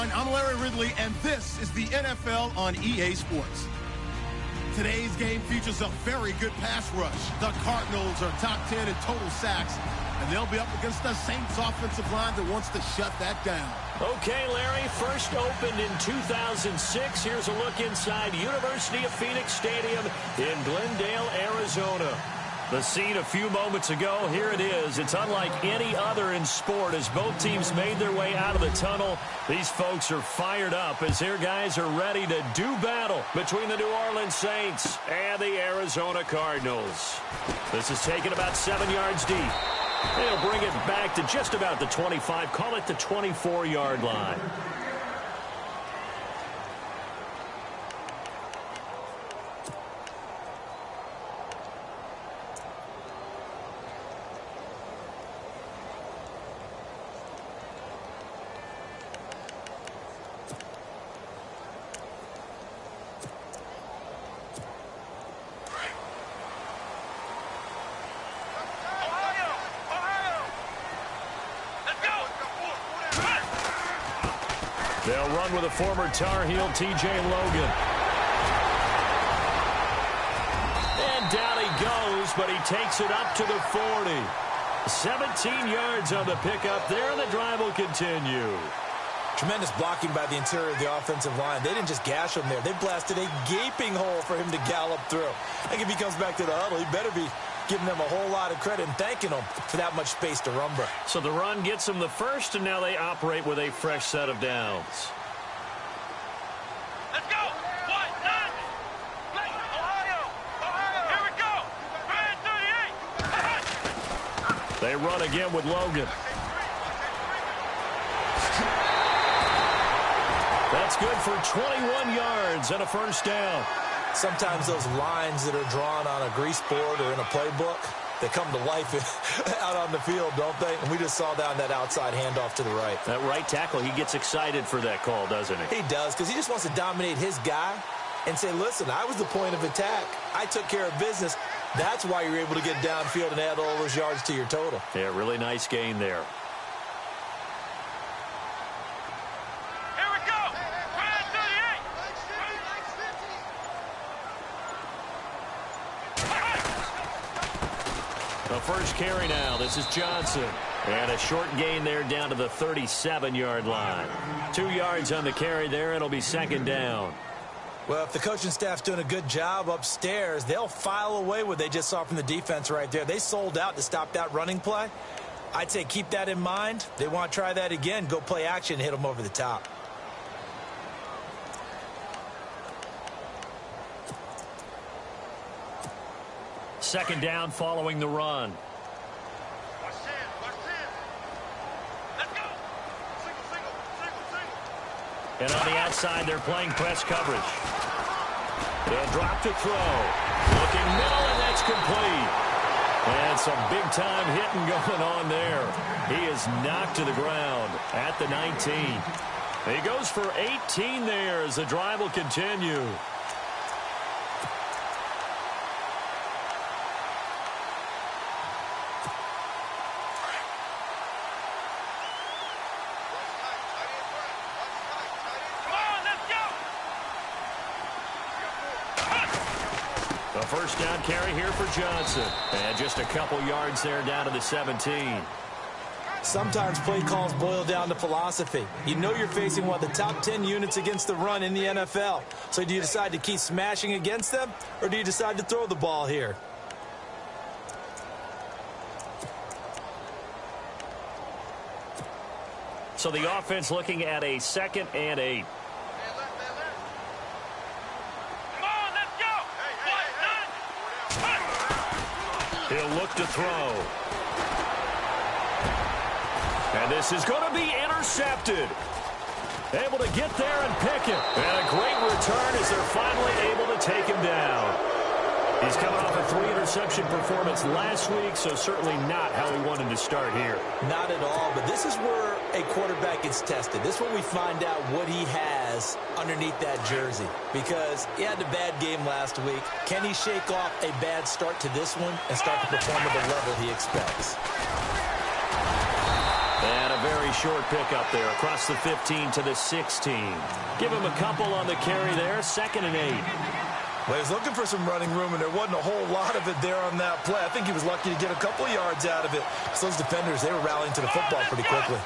everyone. I'm Larry Ridley, and this is the NFL on EA Sports. Today's game features a very good pass rush. The Cardinals are top 10 in total sacks, and they'll be up against the Saints offensive line that wants to shut that down. Okay, Larry, first opened in 2006. Here's a look inside University of Phoenix Stadium in Glendale, Arizona. The scene a few moments ago, here it is. It's unlike any other in sport as both teams made their way out of the tunnel. These folks are fired up as their guys are ready to do battle between the New Orleans Saints and the Arizona Cardinals. This is taken about 7 yards deep. They'll bring it back to just about the 25, call it the 24-yard line. They'll run with a former Tar Heel, T.J. Logan. And down he goes, but he takes it up to the 40. 17 yards on the pickup there, and the drive will continue. Tremendous blocking by the interior of the offensive line. They didn't just gash him there. They blasted a gaping hole for him to gallop through. I think if he comes back to the huddle, he better be giving them a whole lot of credit and thanking them for that much space to rumble. So the run gets them the first, and now they operate with a fresh set of downs. Let's go! Ohio! Here we go! 38! They run again with Logan. That's good for 21 yards and a first down. Sometimes those lines that are drawn on a grease board or in a playbook, they come to life out on the field, don't they? And we just saw that on that outside handoff to the right. That right tackle, he gets excited for that call, doesn't he? He does, because he just wants to dominate his guy and say, listen, I was the point of attack. I took care of business. That's why you're able to get downfield and add all those yards to your total. Yeah, really nice gain there. The first carry now. This is Johnson. And a short gain there down to the 37-yard line. 2 yards on the carry there. It'll be second down. Well, if the coaching staff's doing a good job upstairs, they'll file away what they just saw from the defense right there. They sold out to stop that running play. I'd say keep that in mind. They want to try that again. Go play action and hit them over the top. Second down following the run. Watch 10. Let's go. Single. And on the outside, they're playing press coverage. They'll drop to throw. Looking middle, and that's complete. And some big-time hitting going on there. He is knocked to the ground at the 19. He goes for 18 there as the drive will continue. First down carry here for Johnson. And just a couple yards there down to the 17. Sometimes play calls boil down to philosophy. You know you're facing one of the top 10 units against the run in the NFL. So do you decide to keep smashing against them, or do you decide to throw the ball here? So the offense looking at a 2nd and 8. He'll look to throw. And this is going to be intercepted. Able to get there and pick it. And a great return as they're finally able to take him down. He's coming off a 3-interception performance last week, so certainly not how he wanted to start here. Not at all, but this is where a quarterback gets tested. This is where we find out what he has underneath that jersey, because he had a bad game last week. Can he shake off a bad start to this one and start to perform at the level he expects? And a very short pickup there across the 15 to the 16. Give him a couple on the carry there, 2nd and 8. Well, he was looking for some running room, and there wasn't a whole lot of it there on that play. I think he was lucky to get a couple yards out of it. So those defenders, they were rallying to the football pretty quickly.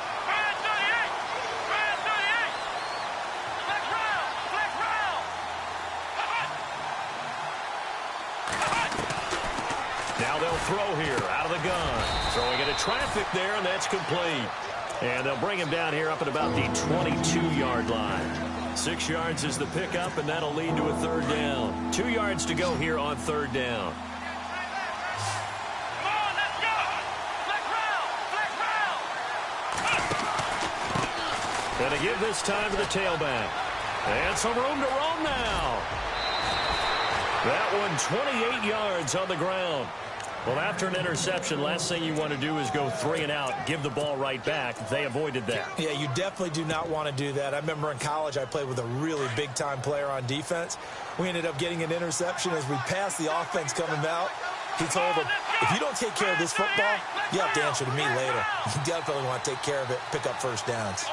Now they'll throw here out of the gun. Throwing into traffic there, and that's complete. And they'll bring him down here up at about the 22-yard line. 6 yards is the pickup, and that'll lead to a 3rd down. 2 yards to go here on 3rd down. Come on, let's go! Flex round! Flex round! Going to give this time to the tailback. And some room to roam now. That one 28 yards on the ground. Well, after an interception, last thing you want to do is go 3 and out, give the ball right back. They avoided that. Yeah, you definitely do not want to do that. I remember in college I played with a really big-time player on defense. We ended up getting an interception as we passed the offense coming out. He told him, if you don't take care of this football, you have to answer to me later. You definitely want to take care of it, pick up first downs.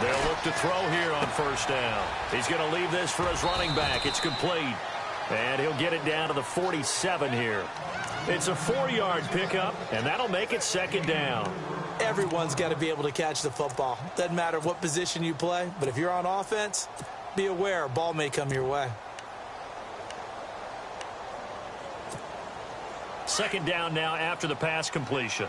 They'll look to throw here on 1st down. He's going to leave this for his running back. It's complete. And he'll get it down to the 47 here. It's a 4-yard pickup, and that'll make it 2nd down. Everyone's got to be able to catch the football. Doesn't matter what position you play, but if you're on offense, be aware a ball may come your way. 2nd down now after the pass completion.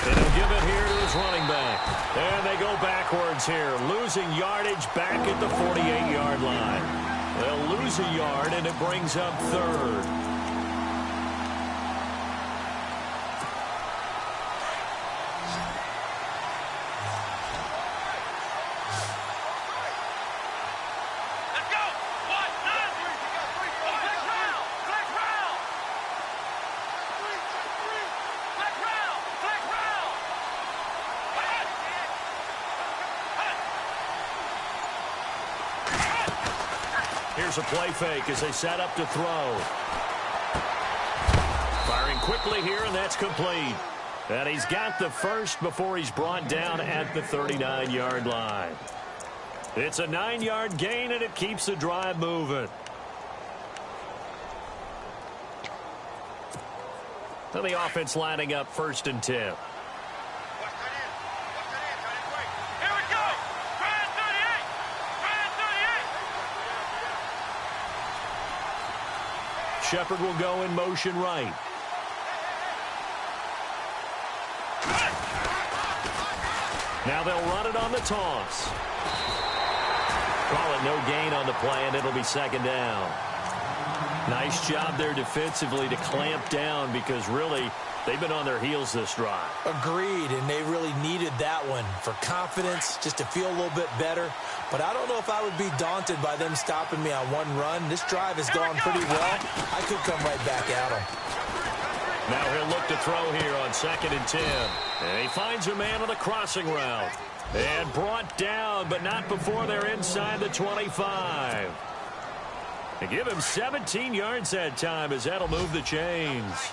And he'll give it here to his running back. And they go backwards here, losing yardage back at the 48-yard line. They'll lose a yard, and it brings up 3rd. Here's a play fake as they set up to throw. Firing quickly here, and that's complete. And he's got the first before he's brought down at the 39-yard line. It's a 9-yard gain, and it keeps the drive moving. And the offense lining up 1st and 10. Shepard will go in motion right. Now they'll run it on the toss. Call it no gain on the play, and it'll be 2nd down. Nice job there defensively to clamp down because really they've been on their heels this drive. Agreed, and they really needed that one for confidence, just to feel a little bit better. But I don't know if I would be daunted by them stopping me on one run. This drive has gone pretty well. I could come right back at them. Now he'll look to throw here on 2nd and 10. And he finds a man on the crossing route. And brought down, but not before they're inside the 25. They give him 17 yards that time as that'll move the chains.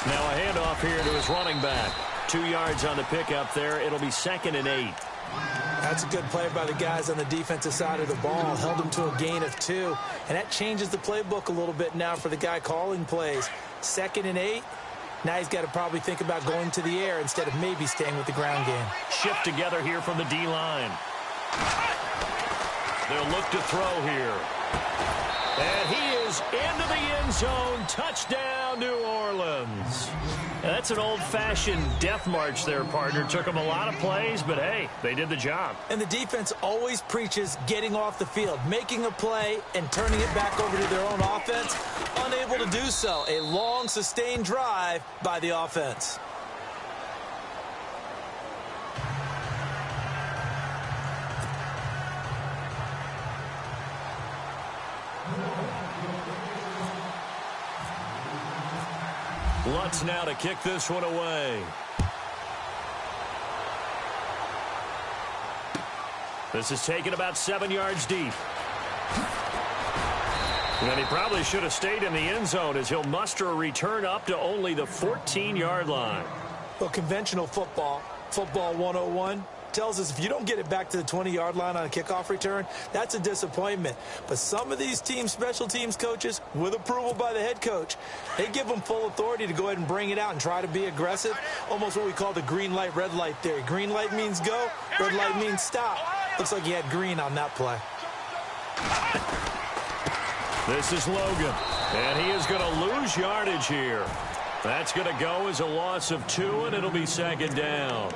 Now a handoff here to his running back. 2 yards on the pickup there. It'll be 2nd and 8. That's a good play by the guys on the defensive side of the ball. Held him to a gain of 2. And that changes the playbook a little bit now for the guy calling plays. 2nd and 8. Now he's got to probably think about going to the air instead of maybe staying with the ground game. Shift together here from the D-line. They'll look to throw here. And he is into the end zone. Touchdown, New Orleans. And that's an old-fashioned death march there, partner. Took them a lot of plays, but hey, they did the job. And the defense always preaches getting off the field, making a play, and turning it back over to their own offense. Unable to do so. A long, sustained drive by the offense. Lutz now to kick this one away. This is taken about 7 yards deep. And he probably should have stayed in the end zone as he'll muster a return up to only the 14-yard line. Well, conventional football 101, tells us if you don't get it back to the 20-yard line on a kickoff return, that's a disappointment. But some of these teams, special teams coaches, with approval by the head coach, they give them full authority to go ahead and bring it out and try to be aggressive, almost what we call the green light, red light theory. Green light means go, red light means stop. Looks like he had green on that play. This is Logan, and he is going to lose yardage here. That's going to go as a loss of 2, and it'll be second down.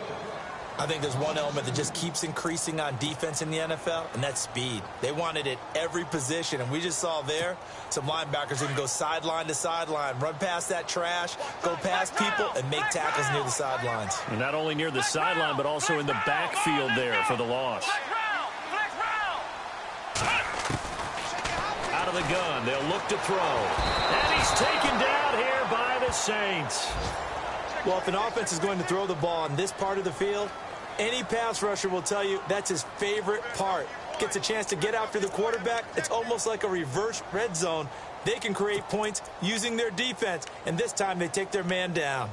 I think there's one element that just keeps increasing on defense in the NFL, and that's speed. They want it at every position, and we just saw there some linebackers who can go sideline to sideline, run past that trash, go past people, and make tackles near the sidelines. And not only near the sideline, but also in the backfield there for the loss. Out of the gun, they'll look to throw. And he's taken down here by the Saints. Well, if an offense is going to throw the ball on this part of the field, any pass rusher will tell you that's his favorite part. Gets a chance to get after the quarterback. It's almost like a reverse red zone. They can create points using their defense, and this time they take their man down.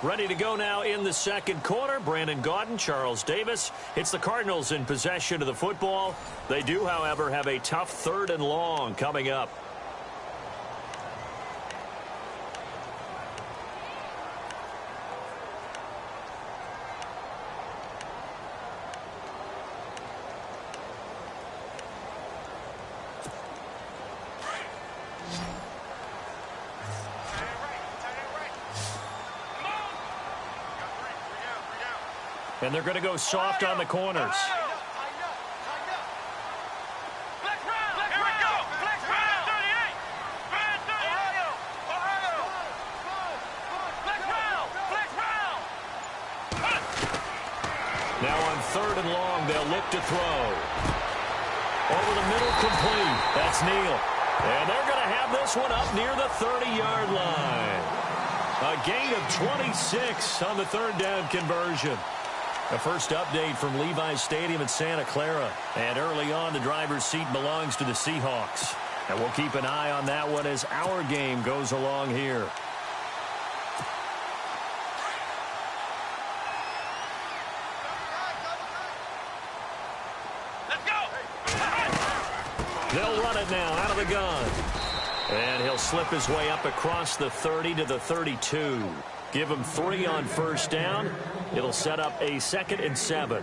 Ready to go now in the second quarter. Brandon Gaudin, Charles Davis. It's the Cardinals in possession of the football. They do, however, have a tough 3rd and long coming up. And they're going to go soft on the corners. Now on 3rd and long, they'll look to throw. Over the middle, complete. That's Neal. And they're going to have this one up near the 30-yard line. A gain of 26 on the 3rd down conversion. The first update from Levi's Stadium in Santa Clara. And early on, the driver's seat belongs to the Seahawks. And we'll keep an eye on that one as our game goes along here. Let's go! They'll run it now out of the gun. And he'll slip his way up across the 30 to the 32. Give him 3 on first down. It'll set up a 2nd and 7.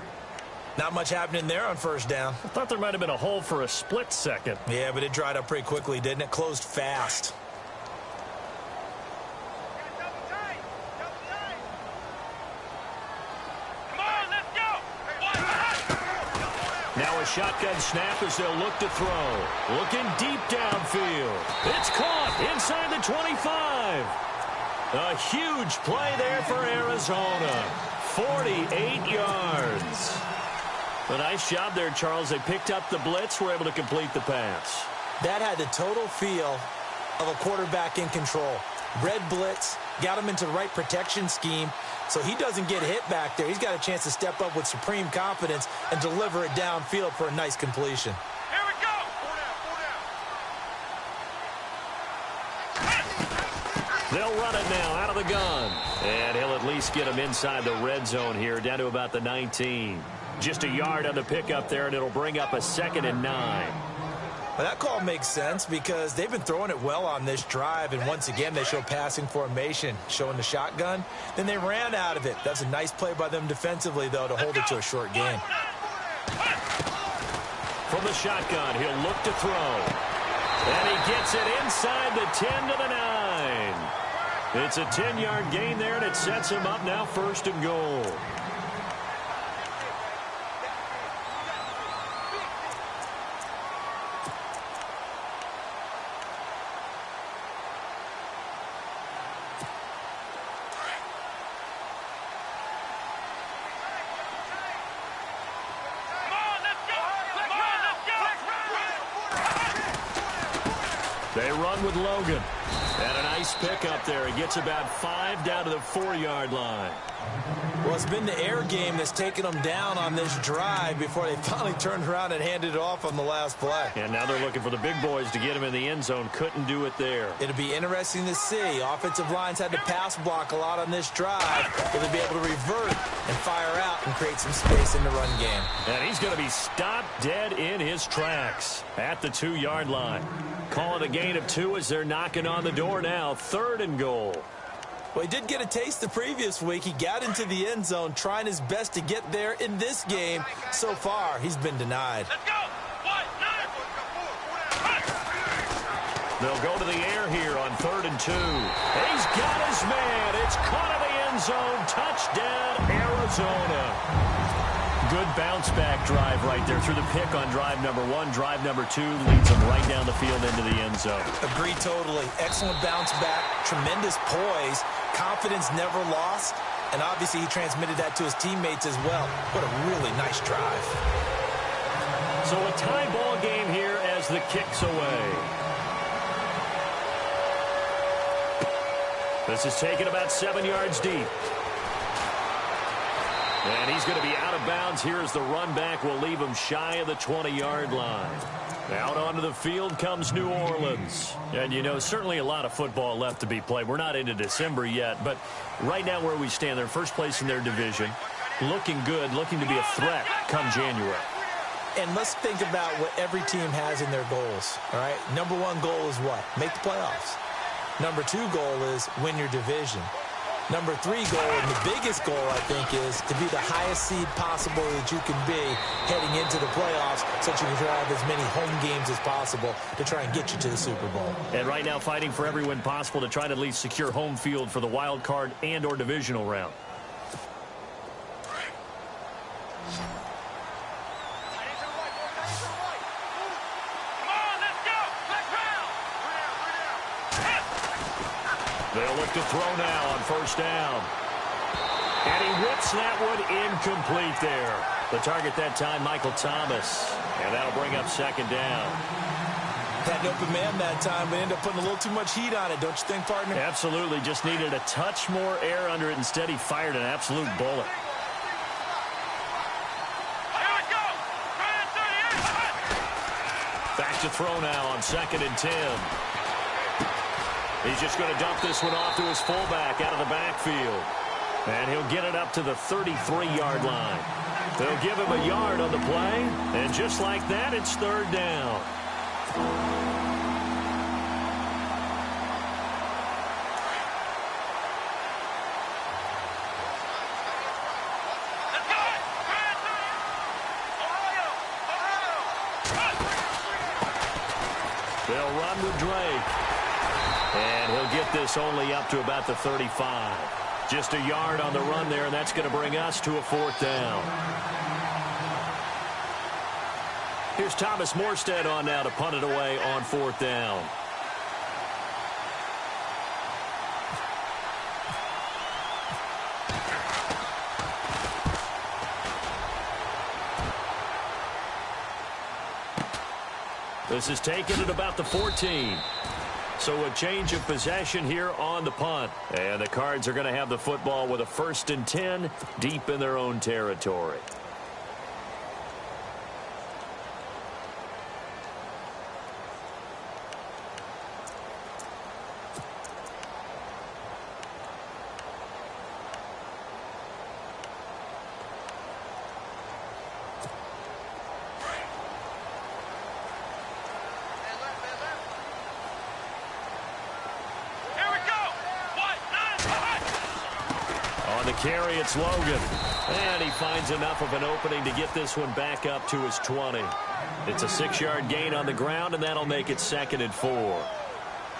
Not much happening there on first down. I thought there might have been a hole for a split second. Yeah, but it dried up pretty quickly, didn't it? Closed fast. Come on, let's go! Now a shotgun snap as they'll look to throw. Looking deep downfield. It's caught inside the 25. A huge play there for Arizona. 48 yards. A nice job there, Charles. They picked up the blitz, were able to complete the pass. That had the total feel of a quarterback in control. Red blitz, got him into the right protection scheme, so he doesn't get hit back there. He's got a chance to step up with supreme confidence and deliver it downfield for a nice completion. Here we go! They'll run it now out of the gun. And he'll at least get him inside the red zone here, down to about the 19. Just a yard on the pickup there, and it'll bring up a 2nd and 9. Well, that call makes sense because they've been throwing it well on this drive, and once again they show passing formation, showing the shotgun. Then they ran out of it. That's a nice play by them defensively, though, to hold it to a short game. From the shotgun, he'll look to throw. And he gets it inside the 10 to the 9. It's a 10-yard gain there, and it sets him up now 1st and goal. They run with Logan. And a nice pickup there. He gets about 5 down to the 4-yard line. Well, it's been the air game that's taken them down on this drive before they finally turned around and handed it off on the last play. And now they're looking for the big boys to get him in the end zone. Couldn't do it there. It'll be interesting to see. Offensive lines had to pass block a lot on this drive. Will they be able to revert and fire out and create some space in the run game? And he's going to be stopped dead in his tracks at the 2-yard line. Calling a gain of 2 as they're knocking on the door now. 3rd and goal. Well, he did get a taste the previous week. He got into the end zone trying his best to get there in this game. So far, he's been denied. Let's go. 1, 9. They'll go to the air here on 3rd and 2. He's got his man. It's caught in the end zone. Touchdown, Arizona. Good bounce-back drive right there through the pick on drive number 1. Drive number 2 leads them right down the field into the end zone. Agree totally. Excellent bounce back, tremendous poise, confidence never lost, and obviously he transmitted that to his teammates as well. What a really nice drive. So a tie ball game here as the kick's away. This is taken about 7 yards deep. And he's going to be out of bounds here as the run back will leave him shy of the 20-yard line. Out onto the field comes New Orleans. And, you know, certainly a lot of football left to be played. We're not into December yet, but right now where we stand, they're first place in their division, looking good, looking to be a threat come January. And let's think about what every team has in their goals, all right? Number 1 goal is what? Make the playoffs. Number 2 goal is win your division. Number 3 goal, and the biggest goal, I think, is to be the highest seed possible that you can be heading into the playoffs so that you can have as many home games as possible to try and get you to the Super Bowl. And right now fighting for every win possible to try to at least secure home field for the wild card and or divisional round. They'll look to throw now on 1st down. And he whips that one incomplete there. The target that time, Michael Thomas. And that'll bring up 2nd down. Had an open man that time, but ended up putting a little too much heat on it, don't you think, partner? Absolutely. Just needed a touch more air under it. Instead, he fired an absolute bullet. Here we go. Back to throw now on 2nd and 10. He's just going to dump this one off to his fullback out of the backfield. And he'll get it up to the 33-yard line. They'll give him a yard on the play. And just like that, it's 3rd down. They'll run with Drake. And he'll get this only up to about the 35. Just a yard on the run there, and that's going to bring us to a 4th down. Here's Thomas Morstead on now to punt it away on 4th down. This is taken at about the 14. So a change of possession here on the punt. And the Cards are going to have the football with a 1st and 10 deep in their own territory. Carry, it's Logan. And he finds enough of an opening to get this one back up to his 20. It's a 6-yard gain on the ground, and that'll make it 2nd and 4.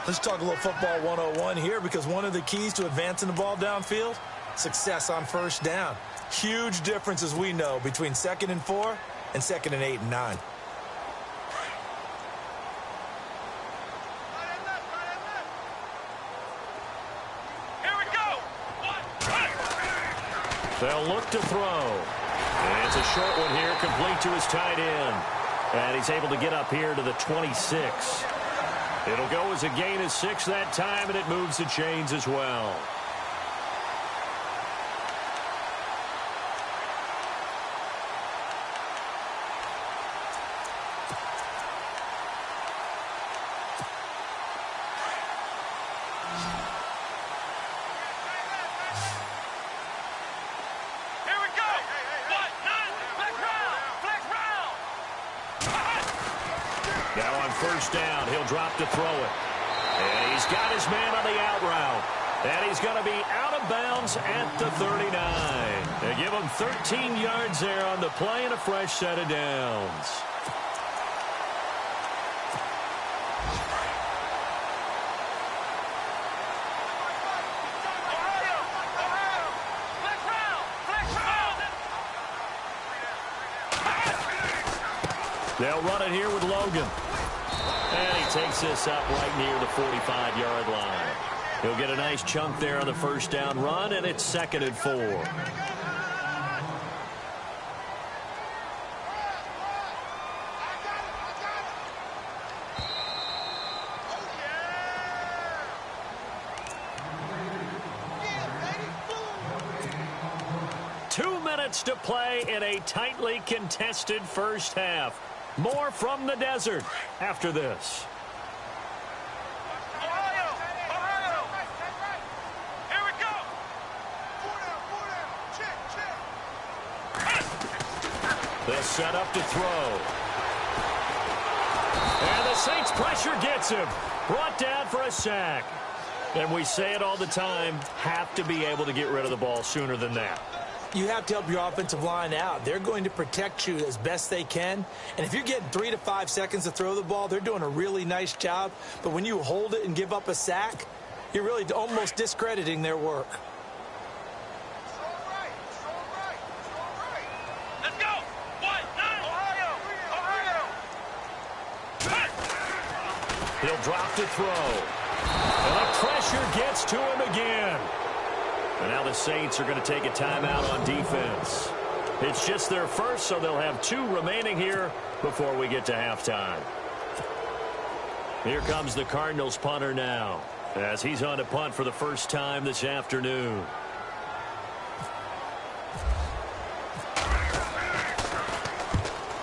Let's talk a little football 101 here, because one of the keys to advancing the ball downfield, success on 1st down. Huge difference, as we know, between 2nd and 4 and 2nd and 8 and 9. They'll look to throw. And it's a short one here, complete to his tight end. And he's able to get up here to the 26. It'll go as a gain of 6 that time, and it moves the chains as well. Now on first down, he'll drop to throw it. And he's got his man on the out route. And he's going to be out of bounds at the 39. They give him 13 yards there on the play and a fresh set of downs. They'll run it here with Logan. And he takes this up right near the 45-yard line. He'll get a nice chunk there on the first down run, and it's 2nd and 4. To play in a tightly contested first half. More from the desert after this. Ohio! Here we go! Check. They'll set up to throw. And the Saints pressure gets him. Brought down for a sack. And we say it all the time, have to be able to get rid of the ball sooner than that. You have to help your offensive line out. They're going to protect you as best they can. And if you're getting 3 to 5 seconds to throw the ball, they're doing a really nice job. But when you hold it and give up a sack, you're really almost discrediting their work. Let's go! 1-9! Ohio! He'll drop to throw. And the pressure gets to him again. And now the Saints are going to take a timeout on defense. It's just their first, so they'll have 2 remaining here before we get to halftime. Here comes the Cardinals punter now, as he's on to punt for the first time this afternoon.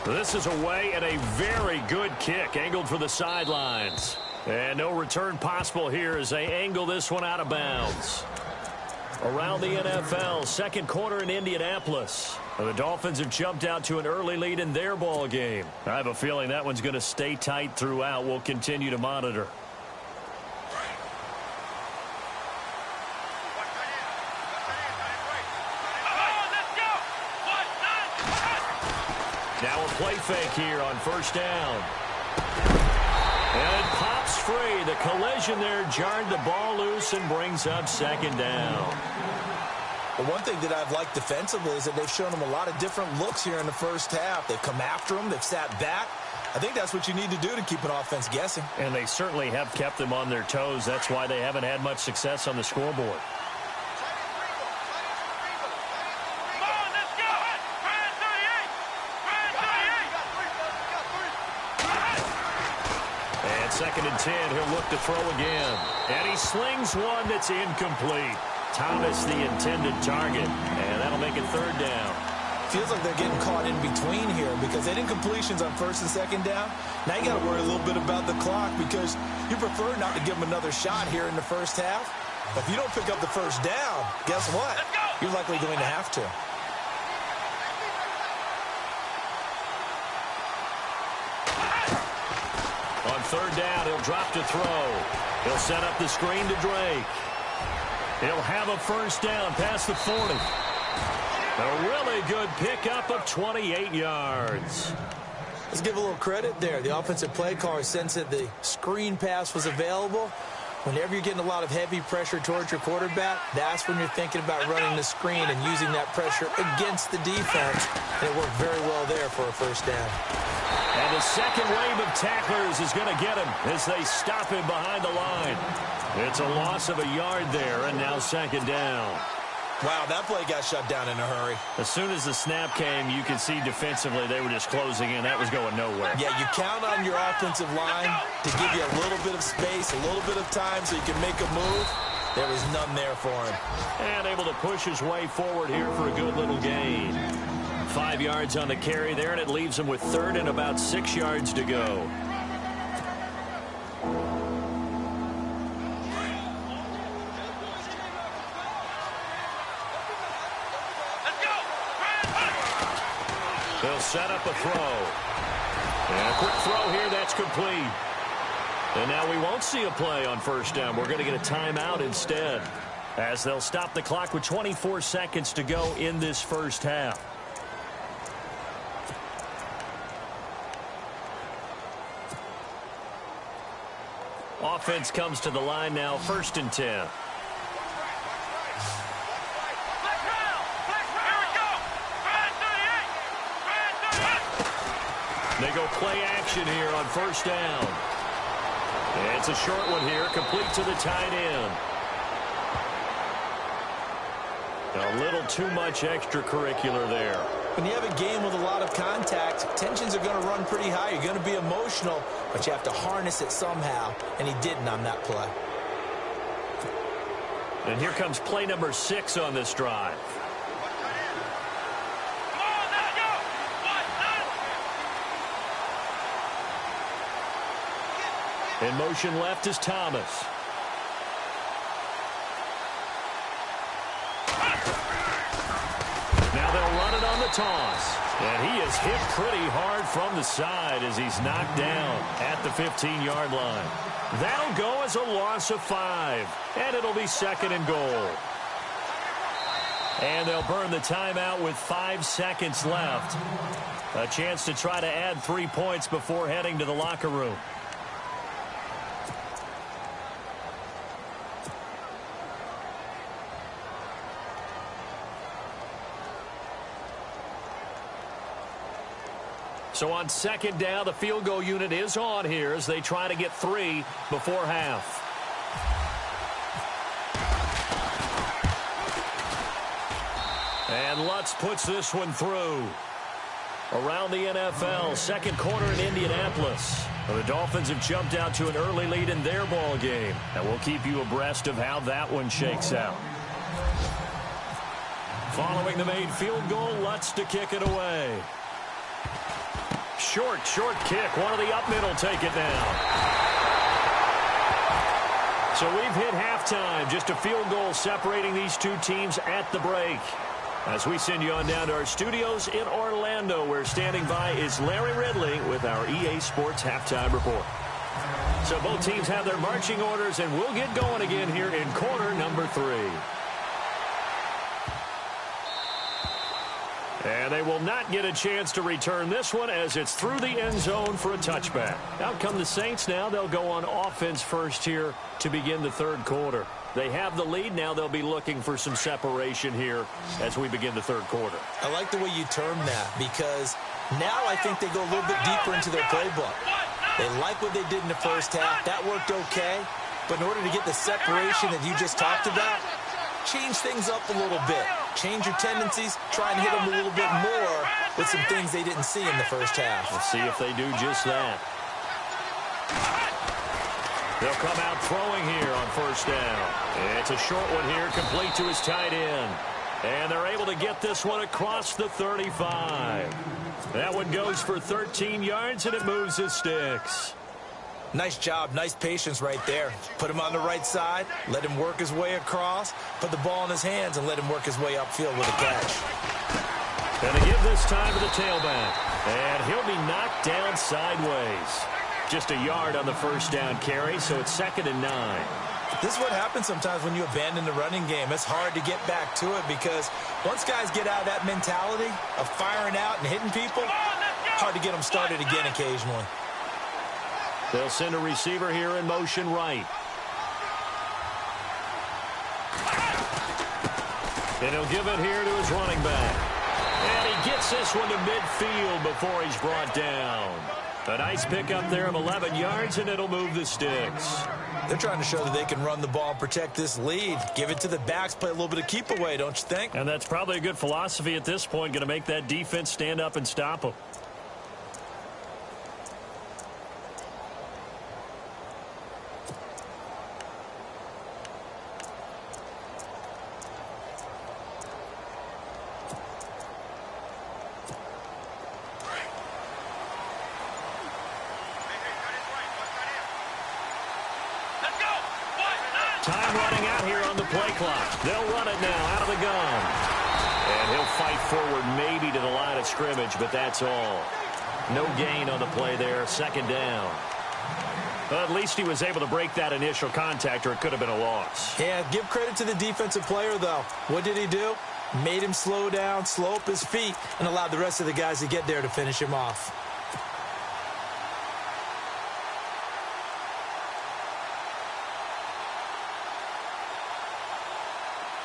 This is away and a very good kick, angled for the sidelines. And no return possible here as they angle this one out of bounds. Around the NFL, second quarter in Indianapolis. The Dolphins have jumped out to an early lead in their ball game. I have a feeling that one's going to stay tight throughout. We'll continue to monitor. Now a play fake here on first down. And it pops free. The collision there jarred the ball loose and brings up 2nd down. Well, one thing that I've liked defensively is that they've shown them a lot of different looks here in the first half. They've come after them. They've sat back. I think that's what you need to do to keep an offense guessing. And they certainly have kept them on their toes. That's why they haven't had much success on the scoreboard. And 2nd and 10, he'll look to throw again. And he slings one that's incomplete. Thomas, the intended target, and that'll make it 3rd down. Feels like they're getting caught in between here because they did incompletions on 1st and 2nd down. Now you got to worry a little bit about the clock because you prefer not to give them another shot here in the first half. But if you don't pick up the first down, guess what? You're likely going to have to. On 3rd down, he'll drop to throw. He'll set up the screen to Drake. He'll have a first down past the 40. A really good pickup of 28 yards. Let's give a little credit there. The offensive play caller sensed that the screen pass was available. Whenever you're getting a lot of heavy pressure towards your quarterback, that's when you're thinking about running the screen and using that pressure against the defense. And it worked very well there for a first down. And the second wave of tacklers is going to get him as they stop him behind the line. It's a loss of a yard there, and now 2nd down. Wow, that play got shut down in a hurry. As soon as the snap came, you could see defensively they were just closing in. That was going nowhere. Yeah, you count on your offensive line to give you a little bit of space, a little bit of time so you can make a move. There was none there for him. And able to push his way forward here for a good little gain. 5 yards on the carry there, and it leaves him with third and about 6 yards to go. They'll set up a throw. And a quick throw here, that's complete. And now we won't see a play on first down. We're going to get a timeout instead, as they'll stop the clock with 24 seconds to go in this first half. Offense comes to the line now, 1st and 10. They go play action here on first down. And it's a short one here, complete to the tight end. A little too much extracurricular there. When you have a game with a lot of contact, tensions are going to run pretty high. You're going to be emotional, but you have to harness it somehow, and he didn't on that play. And here comes play number 6 on this drive. In motion left is Thomas. Now they'll run it on the toss. And he is hit pretty hard from the side as he's knocked down at the 15-yard line. That'll go as a loss of 5. And it'll be 2nd and goal. And they'll burn the timeout with 5 seconds left. A chance to try to add 3 points before heading to the locker room. So on 2nd down, the field goal unit is on here as they try to get 3 before half. And Lutz puts this one through. Around the NFL, 2nd quarter in Indianapolis. The Dolphins have jumped out to an early lead in their ball game. And we'll keep you abreast of how that one shakes out. Following the made field goal, Lutz to kick it away. Short kick. One of the up middle take it down. So we've hit halftime. Just a field goal separating these two teams at the break. As we send you on down to our studios in Orlando, where standing by is Larry Ridley with our EA Sports Halftime Report. So both teams have their marching orders, and we'll get going again here in quarter number 3. And they will not get a chance to return this one as it's through the end zone for a touchback. Out come the Saints now. They'll go on offense first here to begin the 3rd quarter. They have the lead. Now they'll be looking for some separation here as we begin the 3rd quarter. I like the way you term that, because now I think they go a little bit deeper into their playbook. They like what they did in the first half. That worked okay. But in order to get the separation that you just talked about, change things up a little bit. Change your tendencies, try and hit them a little bit more with some things they didn't see in the first half. We'll see if they do just that. They'll come out throwing here on first down. It's a short one here, complete to his tight end. And they're able to get this one across the 35. That one goes for 13 yards, and it moves his sticks. Nice job, nice patience right there. Put him on the right side, let him work his way across, put the ball in his hands, and let him work his way upfield with a catch. And they give this time to the tailback. And he'll be knocked down sideways. Just a yard on the first down carry, so it's 2nd and 9. This is what happens sometimes when you abandon the running game. It's hard to get back to it because once guys get out of that mentality of firing out and hitting people, hard to get them started again occasionally. They'll send a receiver here in motion right. And he'll give it here to his running back. And he gets this one to midfield before he's brought down. A nice pickup there of 11 yards, and it'll move the sticks. They're trying to show that they can run the ball and protect this lead. Give it to the backs, play a little bit of keep away, don't you think? And that's probably a good philosophy at this point, going to make that defense stand up and stop them. Time running out here on the play clock. They'll run it now out of the gun. And he'll fight forward maybe to the line of scrimmage, but that's all. No gain on the play there. Second down. But at least he was able to break that initial contact, or it could have been a loss. Yeah, give credit to the defensive player, though. What did he do? Made him slow down, slow up his feet, and allowed the rest of the guys to get there to finish him off.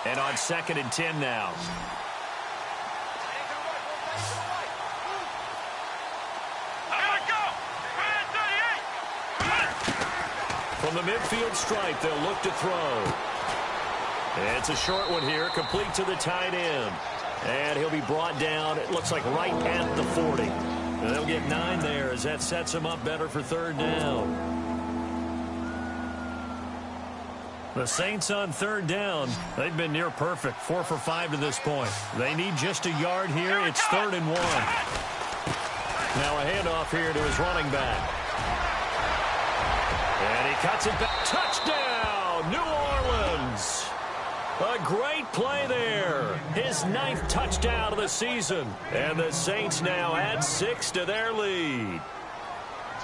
And on 2nd and 10 now. From the midfield stripe, they'll look to throw. And it's a short one here, complete to the tight end. And he'll be brought down, it looks like right at the 40. And they'll get 9 there as that sets them up better for 3rd down. The Saints on 3rd down, they've been near perfect, 4 for 5 to this point. They need just a yard here. It's 3rd and 1. Now a handoff here to his running back. And he cuts it back. Touchdown, New Orleans. A great play there. His 9th touchdown of the season. And the Saints now add 6 to their lead.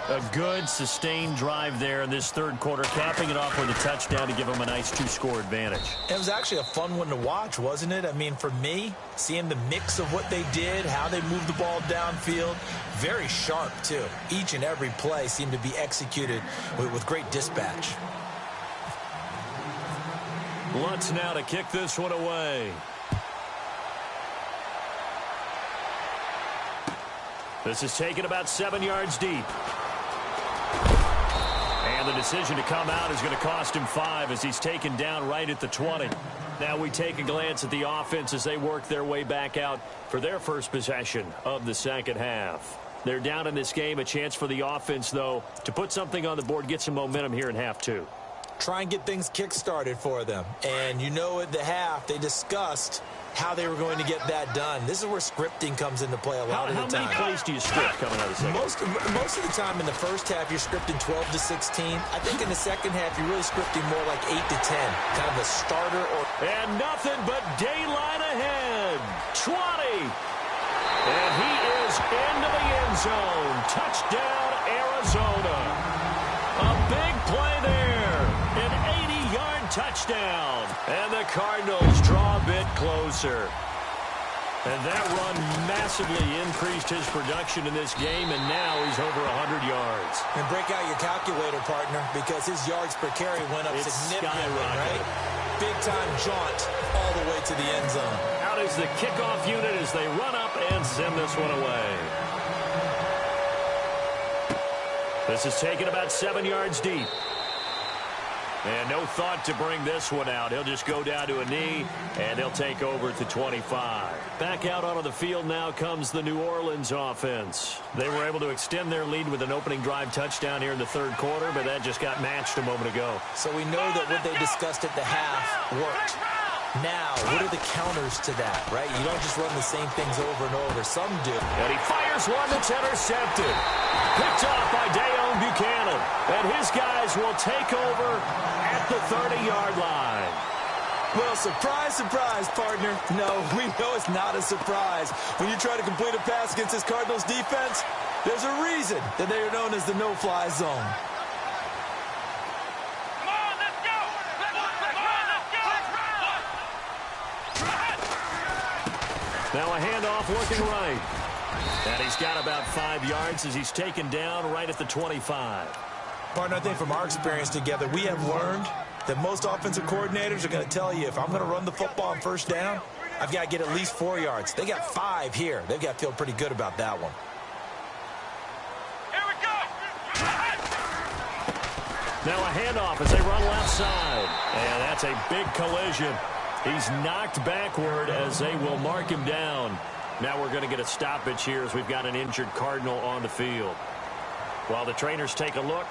A good, sustained drive there in this 3rd quarter, capping it off with a touchdown to give them a nice 2-score advantage. It was actually a fun one to watch, wasn't it? I mean, for me, seeing the mix of what they did, how they moved the ball downfield, very sharp, too. Each and every play seemed to be executed with great dispatch. Lutz now to kick this one away. This is taken about 7 yards deep. And the decision to come out is going to cost him 5 as he's taken down right at the 20. Now we take a glance at the offense as they work their way back out for their first possession of the 2nd half. They're down in this game. A chance for the offense, though, to put something on the board, get some momentum here in half 2. Try and get things kick-started for them. And you know at the half, they discussed how they were going to get that done. This is where scripting comes into play a lot of the time. How many plays do you script coming out of the second? Most of the time in the first half, you're scripting 12 to 16. I think in the second half, you're really scripting more like 8 to 10. Kind of a starter or... And nothing but daylight ahead. 20. And he is into the end zone. Touchdown, Arizona. A big play there. An 80-yard touchdown. And the Cardinals draw a bit closer. And that run massively increased his production in this game, and now he's over 100 yards. And break out your calculator, partner, because his yards per carry went up significantly, right? Big-time jaunt all the way to the end zone. Out is the kickoff unit as they run up and send this one away. This is taken about 7 yards deep. And no thought to bring this one out. He'll just go down to a knee, and they'll take over to 25. Back out onto the field now comes the New Orleans offense. They were able to extend their lead with an opening drive touchdown here in the 3rd quarter, but that just got matched a moment ago. So we know that what they discussed at the half worked. Now, what are the counters to that, right? You don't just run the same things over and over. Some do. And he fires one that's intercepted. Picked off by Dayon Buchanan. And his guys will take over at the 30-yard line. Well, surprise, surprise, partner. No, we know it's not a surprise. When you try to complete a pass against this Cardinals defense, there's a reason that they are known as the no-fly zone. Now a handoff working right. And he's got about 5 yards as he's taken down right at the 25. Partner, I think from our experience together, we have learned that most offensive coordinators are going to tell you, if I'm going to run the football on 1st down, I've got to get at least 4 yards. They got 5 here. They've got to feel pretty good about that one. Here we go. Now a handoff as they run left side. And that's a big collision. He's knocked backward as they will mark him down. Now we're going to get a stoppage here as we've got an injured Cardinal on the field. While the trainers take a look,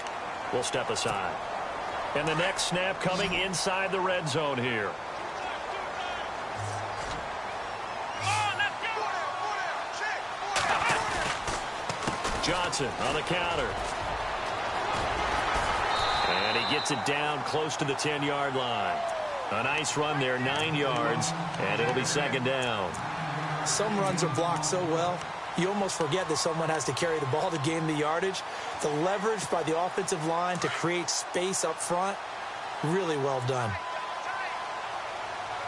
we'll step aside. And the next snap coming inside the red zone here. Johnson on the counter. And he gets it down close to the 10-yard line. A nice run there, 9 yards, and it'll be second down. Some runs are blocked so well, you almost forget that someone has to carry the ball to gain the yardage. The leverage by the offensive line to create space up front, really well done.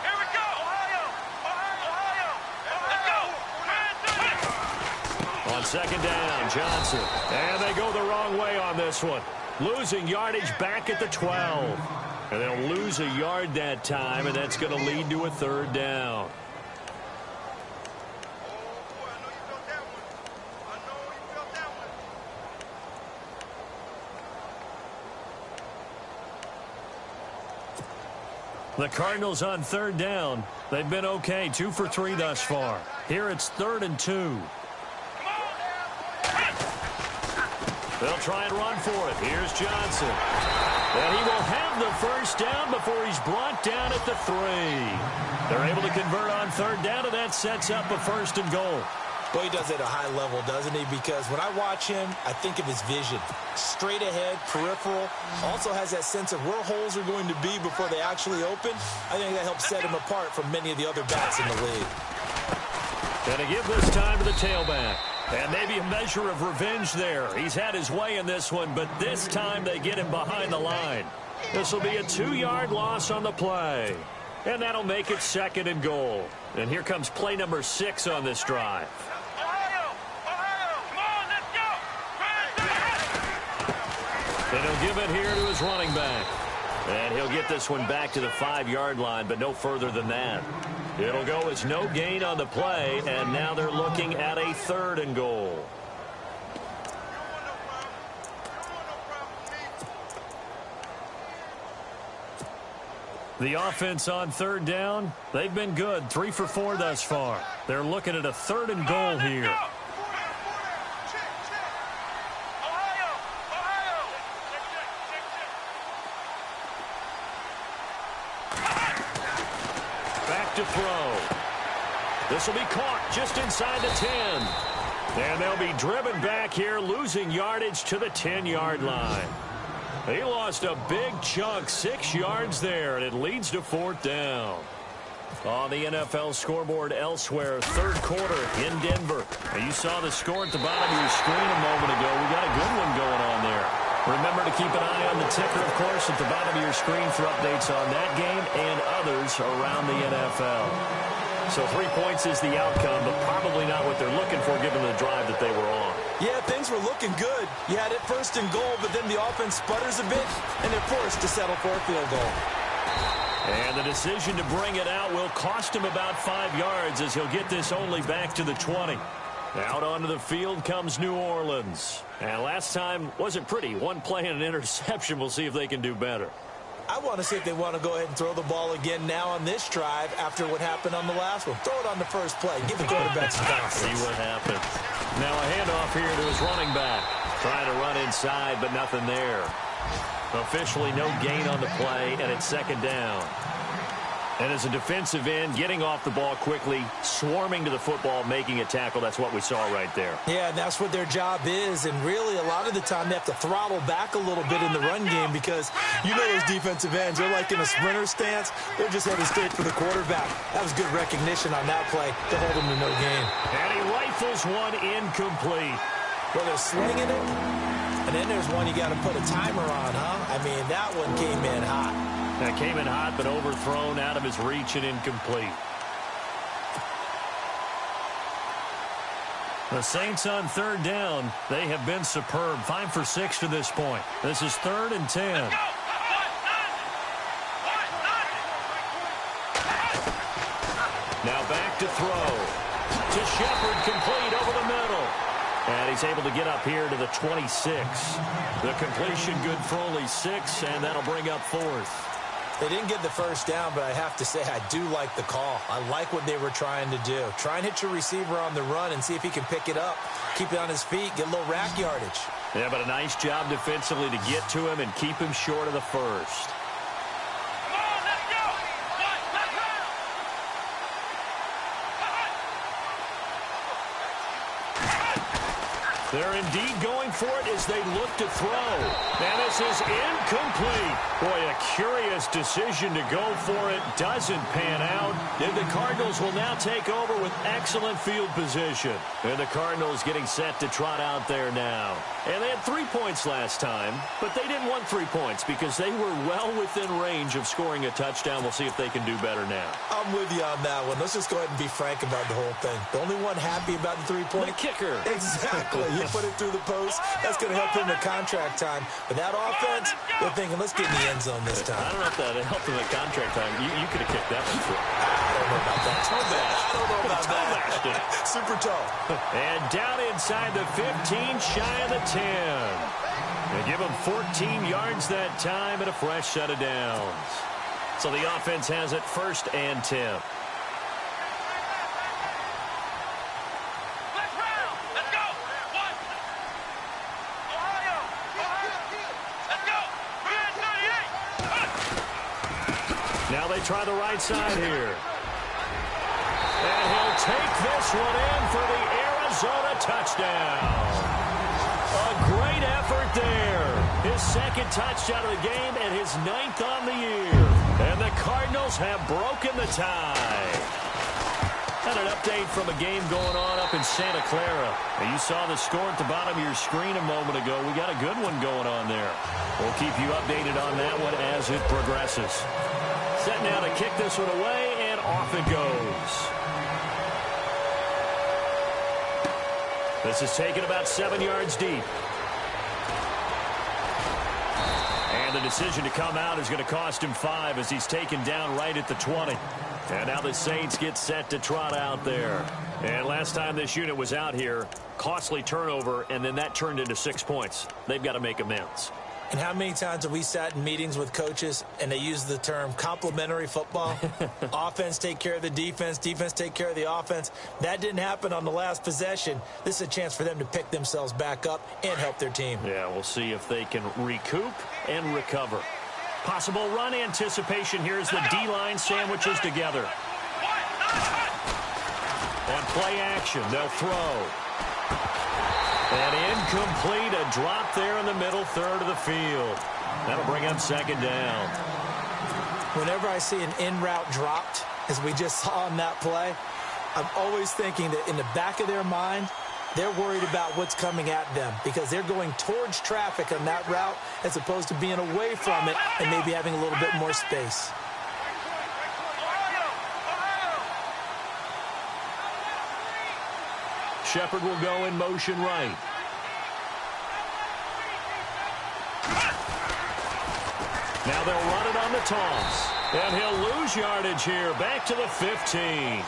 Here we go, Ohio! Let's go! On second down, Johnson. And they go the wrong way on this one. Losing yardage back at the 12. And they'll lose a yard that time, and that's going to lead to a third down. The Cardinals on third down. They've been okay, 2 for 3 thus far. Here it's 3rd and 2. They'll try and run for it. Here's Johnson. And he will have the first down before he's brought down at the 3. They're able to convert on third down, and that sets up a 1st and goal. Well, he does it at a high level, doesn't he? Because when I watch him, I think of his vision. Straight ahead, peripheral. Also has that sense of where holes are going to be before they actually open. I think that helps set him apart from many of the other backs in the league. Going to give this time to the tailback. And maybe a measure of revenge there. He's had his way in this one, but this time they get him behind the line. This will be a 2-yard loss on the play. And that'll make it 2nd and goal. And here comes play number 6 on this drive. And he'll give it here to his running back. And he'll get this one back to the 5-yard line, but no further than that. It'll go as no gain on the play, and now they're looking at a 3rd and goal. The offense on third down, they've been good, 3 for 4 thus far. They're looking at a 3rd and goal here. To throw. This will be caught just inside the 10. And they'll be driven back here, losing yardage to the 10-yard line. He lost a big chunk, 6 yards there, and it leads to 4th down. On the NFL scoreboard elsewhere, 3rd quarter in Denver. And you saw the score at the bottom of your screen a moment ago. We got a good one going on there. Remember to keep an eye on the ticker, of course, at the bottom of your screen for updates on that game and others around the NFL. So 3 points is the outcome, but probably not what they're looking for given the drive that they were on. Yeah, things were looking good. You had it 1st and goal, but then the offense sputters a bit, and they're forced to settle for a field goal. And the decision to bring it out will cost him about 5 yards as he'll get this only back to the 20. Out onto the field comes New Orleans. And last time wasn't pretty. 1 play and an interception. We'll see if they can do better. I want to see if they want to go ahead and throw the ball again now on this drive after what happened on the last one. Throw it on the first play. Give the quarterback some confidence. See what happens. Now a handoff here to his running back. Trying to run inside, but nothing there. Officially no gain on the play, and it's 2nd down. And as a defensive end, getting off the ball quickly, swarming to the football, making a tackle, that's what we saw right there. Yeah, and that's what their job is. And really, a lot of the time, they have to throttle back a little bit in the run game because you know those defensive ends, they're like in a sprinter stance. They're just headed straight for the quarterback. That was good recognition on that play to hold them to no gain. And he rifles one incomplete. Well, they're slinging it, and then there's one you got to put a timer on, huh? I mean, that one came in hot. That came in hot, but overthrown out of his reach and incomplete. The Saints on third down, they have been superb. 5 for 6 to this point. This is 3rd and 10. Now back to throw. To Shepard, complete over the middle. And he's able to get up here to the 26. The completion good for only 6, and that'll bring up 4th. They didn't get the first down, but I have to say I do like the call. I like what they were trying to do. Try and hit your receiver on the run and see if he can pick it up. Keep it on his feet, get a little rack yardage. Yeah, but a nice job defensively to get to him and keep him short of the first. They're indeed going for it as they look to throw. And this is incomplete. Boy, a curious decision to go for it. Doesn't pan out. And the Cardinals will now take over with excellent field position. And the Cardinals getting set to trot out there now. And they had 3 points last time, but they didn't want 3 points because they were well within range of scoring a touchdown. We'll see if they can do better now. I'm with you on that one. Let's just go ahead and be frank about the whole thing. The only one happy about the 3-point? The kicker. Exactly. He put it through the post. That's going to help him in contract time. But that offense, they're thinking, let's get in the end zone this time. I don't know if that helped him at contract time. You could have kicked that one through. I don't know about that. Toe bash. I don't know about Toe that. Super toe. And down inside the 15, shy of the 10. They give him 14 yards that time and a fresh set of downs. So the offense has it 1st and 10. Now they try the right side here. And he'll take this one in for the Arizona touchdown. A great effort there. His 2nd touchdown of the game and his 9th on the year. And the Cardinals have broken the tie. And an update from a game going on up in Santa Clara. And you saw the score at the bottom of your screen a moment ago. We got a good one going on there. We'll keep you updated on that one as it progresses. Set now to kick this one away, and off it goes. This is taken about 7 yards deep. And the decision to come out is going to cost him 5 as he's taken down right at the 20. And now the Saints get set to trot out there. And last time this unit was out here, costly turnover, and then that turned into 6 points. They've got to make amends. And how many times have we sat in meetings with coaches and they use the term complementary football? Offense take care of the defense, defense take care of the offense. That didn't happen on the last possession. This is a chance for them to pick themselves back up and help their team. Yeah, we'll see if they can recoup and recover. Possible run anticipation here as the D-line sandwiches together. On play action, they'll throw. And incomplete, a drop there in the middle third of the field. That'll bring up 2nd down. Whenever I see an in-route dropped, as we just saw on that play, I'm always thinking that in the back of their mind, they're worried about what's coming at them because they're going towards traffic on that route as opposed to being away from it and maybe having a little bit more space. Shepard will go in motion right. Now they'll run it on the toss. And he'll lose yardage here. Back to the 15.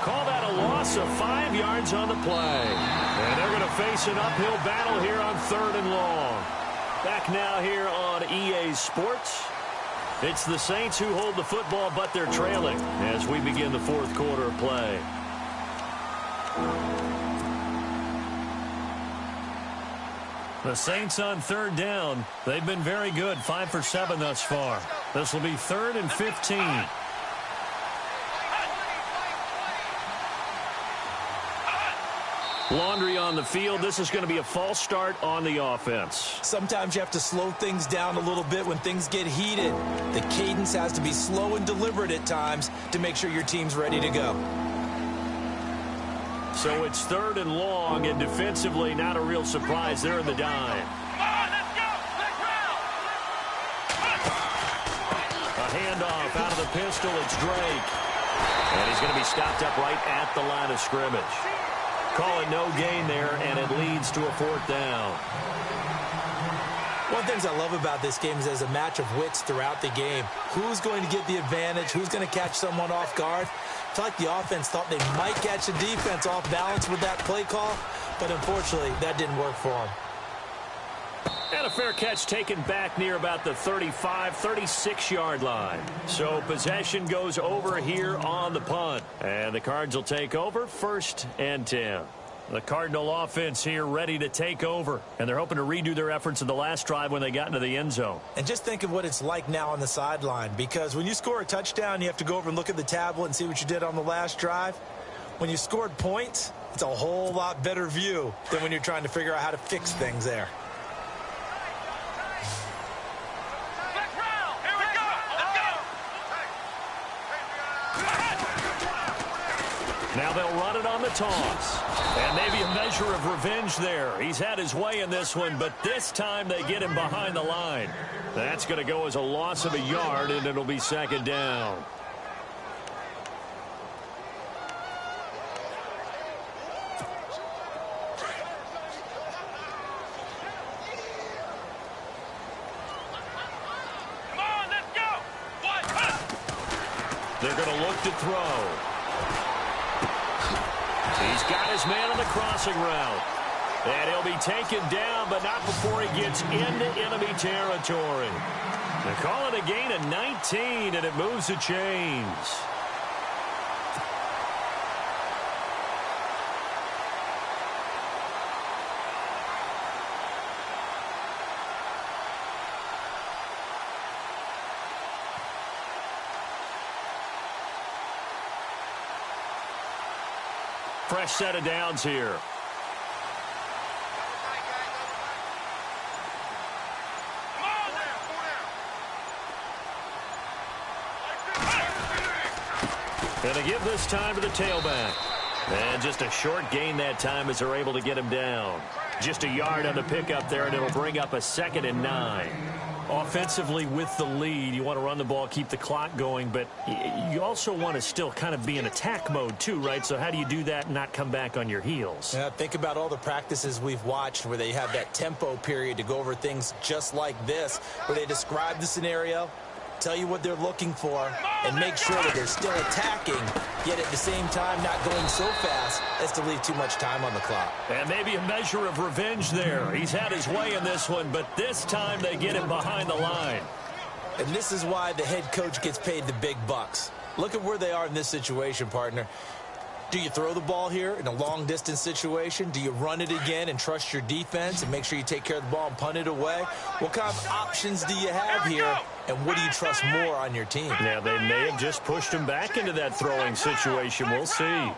Call that a loss of 5 yards on the play. And they're going to face an uphill battle here on 3rd and long. Back now here on EA Sports. It's the Saints who hold the football, but they're trailing as we begin the 4th quarter of play. The Saints on 3rd down. They've been very good, 5 for 7 thus far. This will be 3rd and 15. Laundry on the field. This is going to be a false start on the offense. Sometimes you have to slow things down a little bit when things get heated. The cadence has to be slow and deliberate at times to make sure your team's ready to go. So it's 3rd and long, and defensively not a real surprise. They're in the dime. A handoff out of the pistol. It's Drake. And he's going to be stopped up right at the line of scrimmage. Call it no gain there, and it leads to a 4th down. One of the things I love about this game is there's a match of wits throughout the game. Who's going to get the advantage? Who's going to catch someone off guard? I feel like the offense thought they might catch the defense off balance with that play call, but unfortunately, that didn't work for them. And a fair catch taken back near about the 35, 36-yard line. So possession goes over here on the punt. And the Cards will take over 1st and 10. The Cardinal offense here ready to take over. And they're hoping to redo their efforts in the last drive when they got into the end zone. And just think of what it's like now on the sideline. Because when you score a touchdown, you have to go over and look at the tablet and see what you did on the last drive. When you scored points, it's a whole lot better view than when you're trying to figure out how to fix things there. Now they'll run it on the toss. And maybe a measure of revenge there. He's had his way in this one, but this time they get him behind the line. That's going to go as a loss of a yard, and it'll be 2nd down. Come on, let's go. They're going to look to throw. He's got his man on the crossing route. And he'll be taken down, but not before he gets into enemy territory. They call it a gain of 19, and it moves the chains. Fresh set of downs here. And they give this time to the tailback. And just a short gain that time as they're able to get him down. Just a yard on the pickup there, and it'll bring up a 2nd and 9. Offensively with the lead, you want to run the ball, keep the clock going, but you also want to still kind of be in attack mode too, right? So how do you do that and not come back on your heels? Yeah, think about all the practices we've watched where they have that tempo period to go over things just like this, where they describe the scenario, tell you what they're looking for, and make sure that they're still attacking, yet at the same time not going so fast as to leave too much time on the clock. And maybe a measure of revenge there. He's had his way in this one, but this time they get him behind the line. And this is why the head coach gets paid the big bucks. Look at where they are in this situation, partner. Do you throw the ball here in a long-distance situation? Do you run it again and trust your defense and make sure you take care of the ball and punt it away? What kind of options do you have here, and what do you trust more on your team? Yeah, they may have just pushed him back into that throwing situation. We'll see.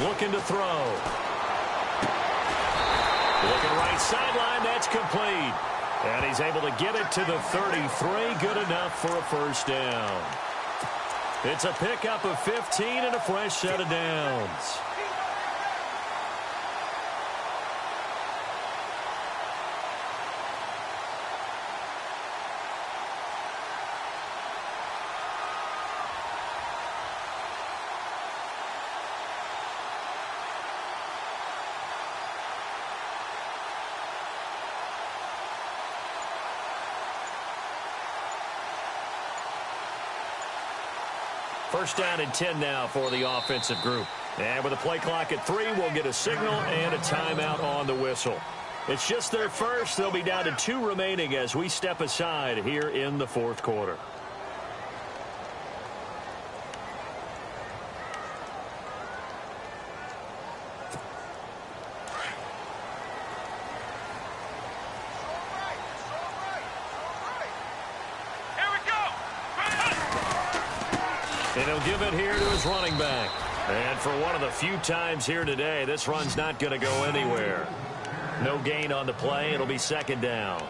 Looking to throw. Looking right sideline. That's complete. And he's able to get it to the 33. Good enough for a 1st down. It's a pickup of 15 and a fresh set of downs. First down and 10 now for the offensive group. And with a play clock at 3, we'll get a signal and a timeout on the whistle. It's just their first. They'll be down to 2 remaining as we step aside here in the 4th quarter. And he'll give it here to his running back. And for one of the few times here today, this run's not going to go anywhere. No gain on the play. It'll be 2nd down.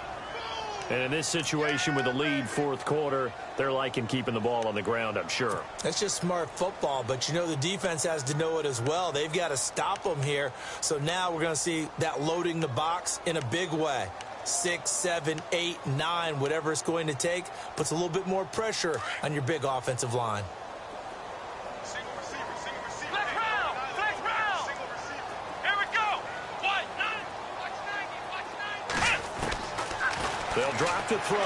And in this situation with the lead 4th quarter, they're liking keeping the ball on the ground, I'm sure. That's just smart football, but you know the defense has to know it as well. They've got to stop them here. So now we're going to see that loading the box in a big way. 6, 7, 8, 9, whatever it's going to take, puts a little bit more pressure on your big offensive line. They'll drop to throw.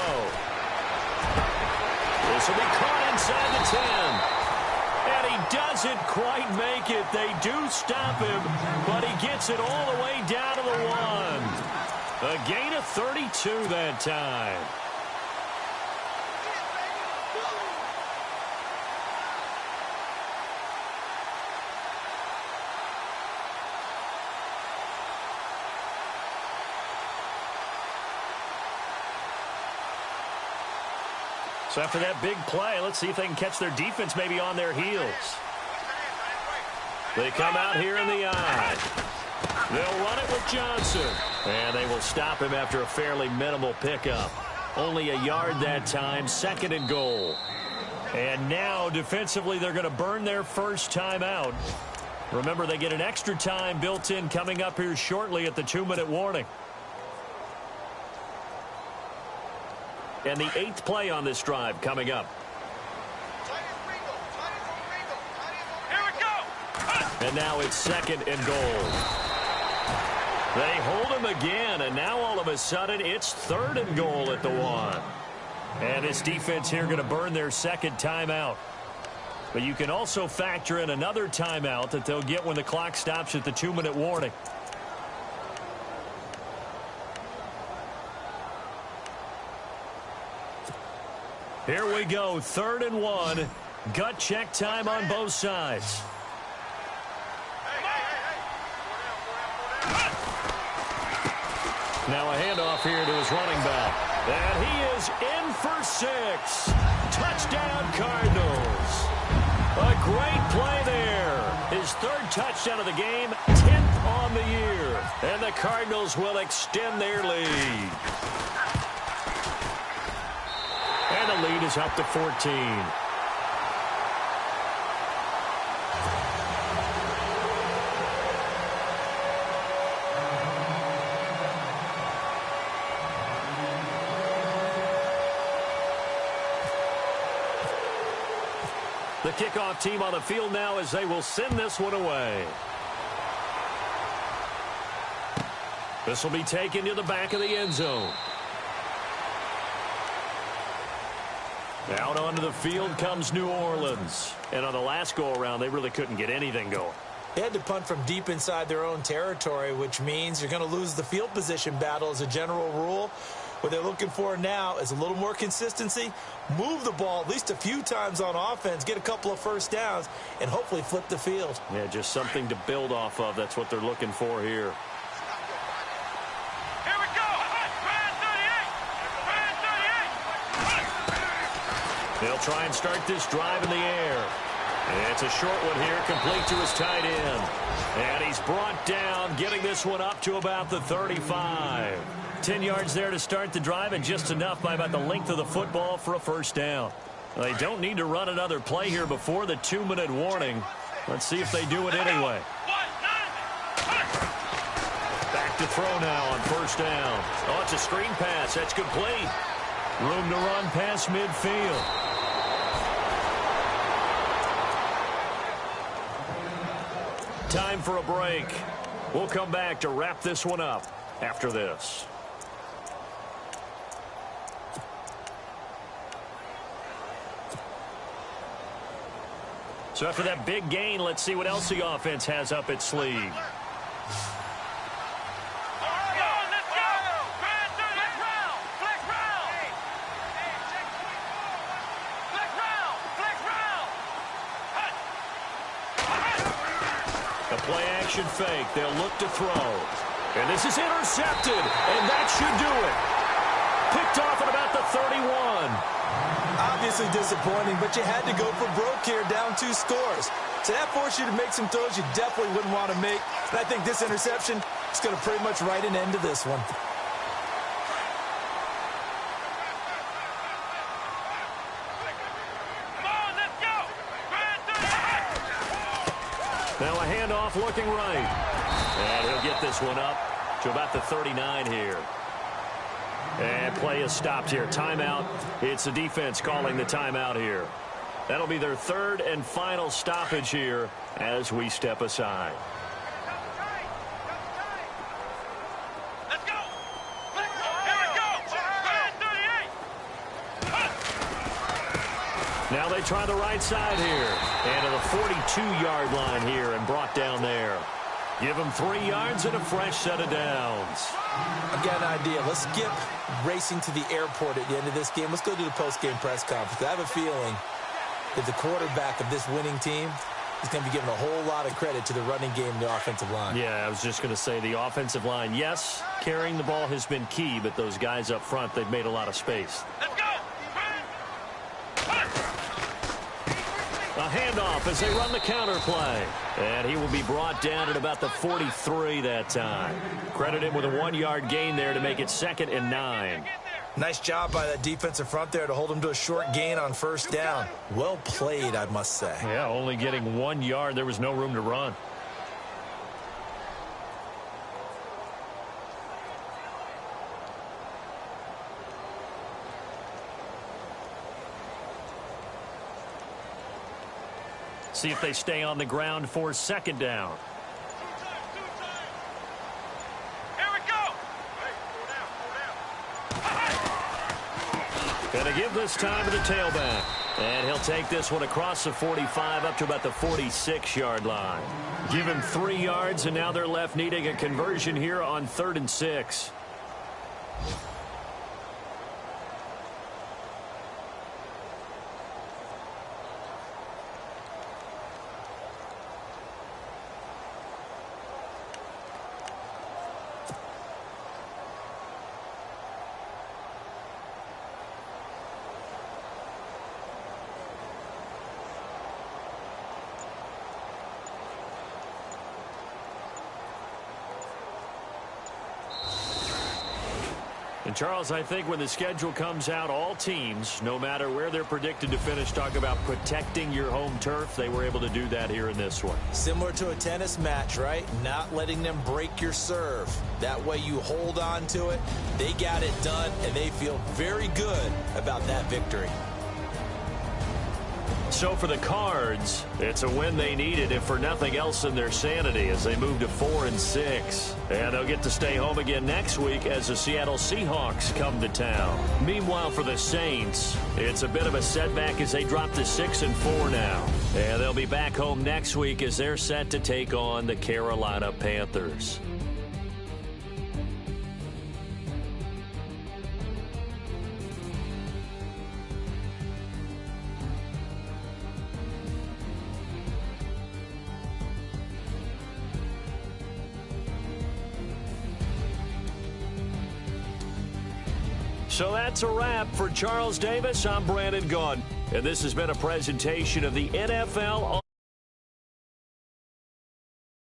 This will be caught inside the 10. And he doesn't quite make it. They do stop him, but he gets it all the way down to the 1. A gain of 32 that time. So after that big play, let's see if they can catch their defense maybe on their heels. They come out here in the eye. They'll run it with Johnson. And they will stop him after a fairly minimal pickup. Only a yard that time, 2nd and goal. And now, defensively, they're going to burn their first timeout. Remember, they get an extra time built in coming up here shortly at the 2-minute warning. And the 8th play on this drive coming up. And now it's 2nd and goal. They hold him again, and now all of a sudden it's 3rd and goal at the 1. And this defense here going to burn their 2nd timeout. But you can also factor in another timeout that they'll get when the clock stops at the 2-minute warning. Here we go, 3rd and 1. Gut check time on both sides. Now a handoff here to his running back. And he is in for 6. Touchdown, Cardinals. A great play there. His 3rd touchdown of the game, 10th on the year. And the Cardinals will extend their lead. And the lead is up to 14. The kickoff team on the field now as they will send this one away. This will be taken to the back of the end zone. Out onto the field comes New Orleans. And on the last go-around, they really couldn't get anything going. They had to punt from deep inside their own territory, which means you're going to lose the field position battle as a general rule. What they're looking for now is a little more consistency, move the ball at least a few times on offense, get a couple of first downs, and hopefully flip the field. Yeah, just something to build off of. That's what they're looking for here. Here we go. They'll try and start this drive in the air. And it's a short one here, complete to his tight end. And he's brought down, getting this one up to about the 35. 10 yards there to start the drive, and just enough by about the length of the football for a first down. They don't need to run another play here before the 2-minute warning. Let's see if they do it anyway. Back to throw now on first down. Oh, it's a screen pass. That's complete. Room to run past midfield. Time for a break. We'll come back to wrap this one up after this. So after that big gain, let's see what else the offense has up its sleeve. The play-action fake. They'll look to throw. And this is intercepted, and that should do it. Picked off at about the 31. Obviously disappointing, but you had to go for broke here, down 2 scores. So that forced you to make some throws you definitely wouldn't want to make. And I think this interception is going to pretty much write an end to this one. Now a handoff looking right. And he'll get this one up to about the 39 here. And play is stopped here. Timeout. It's the defense calling the timeout here. That'll be their 3rd and final stoppage here as we step aside. Let's go. Here we go. Now they try the right side here. And to the 42-yard line here and brought down there. Give them 3 yards and a fresh set of downs. I've got an idea. Let's skip racing to the airport at the end of this game. Let's go to the post-game press conference. I have a feeling that the quarterback of this winning team is going to be given a whole lot of credit to the running game and the offensive line. Yeah, I was just going to say the offensive line, yes, carrying the ball has been key, but those guys up front, they've made a lot of space. Let's go. A handoff as they run the counter play. And he will be brought down at about the 43 that time. Credit him with a 1-yard gain there to make it 2nd and 9. Nice job by that defensive front there to hold him to a short gain on first down. Well played, I must say. Yeah, only getting 1 yard. There was no room to run. See if they stay on the ground for 2nd down. Here we go. Gonna give this time to the tailback. And he'll take this one across the 45 up to about the 46-yard line. Give him 3 yards, and now they're left needing a conversion here on 3rd and 6. And, Charles, I think when the schedule comes out, all teams, no matter where they're predicted to finish, talk about protecting your home turf. They were able to do that here in this one. Similar to a tennis match, right? Not letting them break your serve. That way you hold on to it. They got it done, and they feel very good about that victory. So for the Cards, it's a win they needed, if for nothing else than their sanity, as they move to 4 and 6. And they'll get to stay home again next week as the Seattle Seahawks come to town. Meanwhile, for the Saints, it's a bit of a setback as they drop to 6 and 4 now. And they'll be back home next week as they're set to take on the Carolina Panthers. So that's a wrap for Charles Davis. I'm Brandon Gaudin, and this has been a presentation of the NFL.